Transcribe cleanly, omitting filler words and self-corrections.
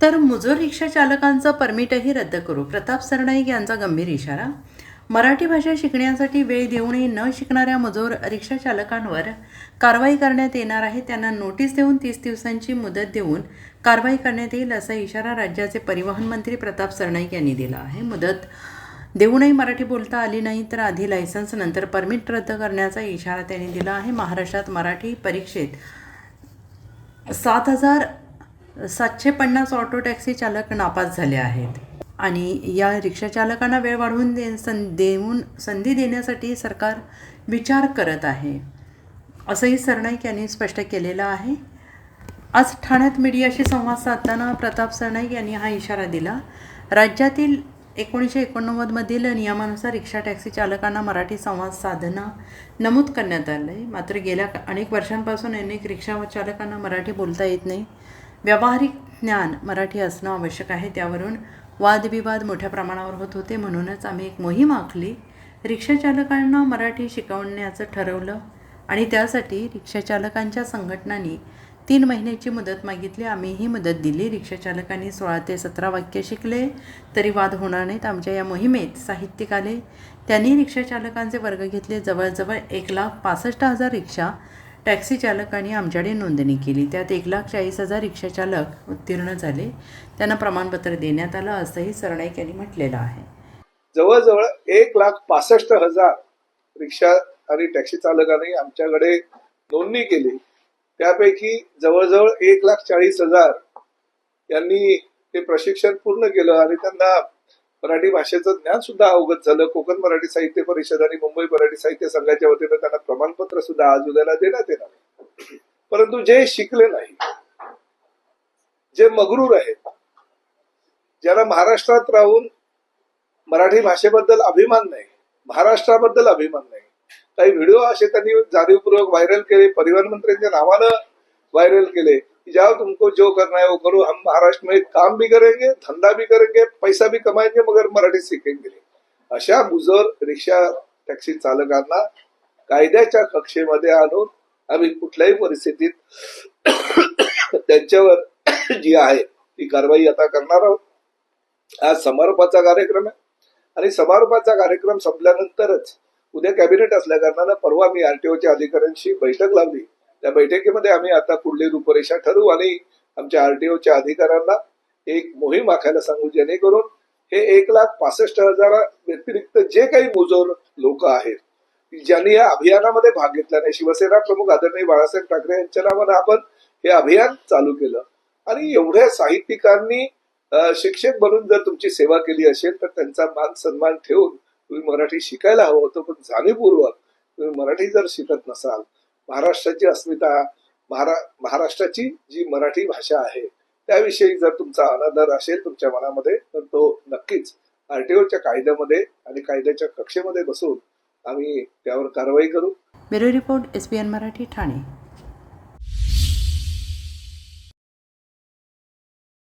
तर मुजोर रिक्षा चालकांचं परमिटही रद्द करू, प्रताप सरनाईक यांचा गंभीर इशारा. मराठी भाषा शिकण्यासाठी वेळ देऊनही न शिकणाऱ्या मुजोर रिक्षा चालकांवर कारवाई करण्यात येणार आहे. त्यांना नोटीस देऊन 30 दिवसांची मुदत देऊन कारवाई करण्यात येईल, असा इशारा राज्याचे परिवहन मंत्री प्रताप सरनाईक यांनी दिला आहे. मुदत देऊनही मराठी बोलता आली नाही तर आधी लायसन्स नंतर परमिट रद्द करण्याचा इशारा त्यांनी दिला आहे. महाराष्ट्रात मराठी परीक्षेत 7,750 ऑटो टॅक्सी चालक नापास झाले आहेत आणि या रिक्षा चालकांना वेळ वाढवून देऊन संधी देण्यासाठी सरकार विचार करत आहे, असंही सरनाईक यांनी स्पष्ट केलेलं आहे. आज ठाण्यात मीडियाशी संवाद साधताना प्रताप सरनाईक यांनी हा इशारा दिला. राज्यातील 1989मधील नियमानुसार रिक्षा टॅक्सी चालकांना मराठी संवाद साधना नमूद करण्यात आलं आहे. मात्र गेल्या अनेक वर्षांपासून अनेक रिक्षा चालकांना मराठी बोलता येत नाही. व्यावहारिक ज्ञान मराठी असणं आवश्यक आहे. त्यावरून वादविवाद मोठ्या प्रमाणावर होत होते. म्हणूनच आम्ही एक मोहीम आखली, रिक्षा चालकांना मराठी शिकवण्याचं ठरवलं आणि त्यासाठी रिक्षा चालकांच्या संघटनांनी 3 महिन्याची मुदत मागितली. आम्ही ही मुदत दिली. रिक्षा चालकांनी 16 ते 17 वाक्य शिकले तरी वाद होणार नाहीत. आमच्या या मोहिमेत साहित्यिक आले, त्यांनी रिक्षा चालकांचे वर्ग घेतले. जवळजवळ 1,65,000 रिक्षा टॅक्सी चालकांनी आमच्याकडे नोंदणी केली. त्यात 1,40,000 रिक्षा चालक उत्तीर्ण झाले. त्यांना प्रमाणपत्र देण्यात आलं, असंही सरनाईक यांनी म्हटलेलं आहे. जवळजवळ 1,65,000 रिक्षा आणि टॅक्सी चालकांनी आमच्याकडे नोंदणी केली. त्यापैकी जवळजवळ 1,40,000 यांनी ते प्रशिक्षण पूर्ण केलं आणि त्यांना मराठी भाषेचं ज्ञान सुद्धा अवगत झालं. कोकण मराठी साहित्य परिषद आणि मुंबई मराठी साहित्य संघाच्या वतीनं त्यांना प्रमाणपत्र सुद्धा आज उद्याला देण्यात येणार. परंतु जे शिकले नाही, जे मगरूर आहेत, ज्यांना महाराष्ट्रात राहून मराठी भाषेबद्दल अभिमान नाही, महाराष्ट्राबद्दल अभिमान नाही, काही व्हिडिओ असे त्यांनी जाणीवपूर्वक व्हायरल केले, परिवहन मंत्र्यांच्या नावानं व्हायरल केले कि जाओ तुमको जो करना है वो करो, हम महाराष्ट्र में काम भी करेंगे, धंधा भी करेंगे, पैसा भी कमाएंगे, मगर मराठी सीखेंगे. अशा मुजोर रिक्षा टॅक्सी चालकांना कायद्याच्या कक्षेमध्ये आणून आम्ही कुठल्याही परिस्थितीत त्यांच्यावर जी आहे ती कारवाई आता करणार आहोत. आज समारोपाचा कार्यक्रम आहे आणि समारोपाचा कार्यक्रम संपल्यानंतरच उद्या कॅबिनेट असल्या कारणानं परवा मी आरटीओच्या अधिकाऱ्यांशी बैठक लावली. त्या बैठकीमध्ये आम्ही आता पुढली रूपरेषा ठरवू आणि आमच्या आरटीओच्या अधिकाऱ्यांना एक मोहीम आखायला सांगू, जेणेकरून हे 1,65,000 व्यतिरिक्त जे काही मुजोर लोक आहेत ज्यांनी या अभियानामध्ये भाग घेतला नाही, शिवसेना प्रमुख आदरणीय बाळासाहेब ठाकरे यांच्या नावानं आपण हे अभियान चालू केलं आणि एवढ्या साहित्यिकांनी शिक्षक बनून जर तुमची सेवा केली असेल तर त्यांचा मान सन्मान ठेवून तुम्ही मराठी शिकायला हवं होतं. पण जाणीवपूर्वक तुम्ही मराठी जर शिकत नसाल, महाराष्ट्राची अस्मिता, महाराष्ट्राची जी मराठी भाषा आहे त्याविषयी जर तुमचा अनादर असेल तुमच्या मनामध्ये, तर तो नक्कीच आरटीओच्या कायद्यामध्ये आणि कायद्याच्या कक्षेमध्ये बसून आम्ही त्यावर कारवाई करू. Bureau report, SBN Marathi, Thane.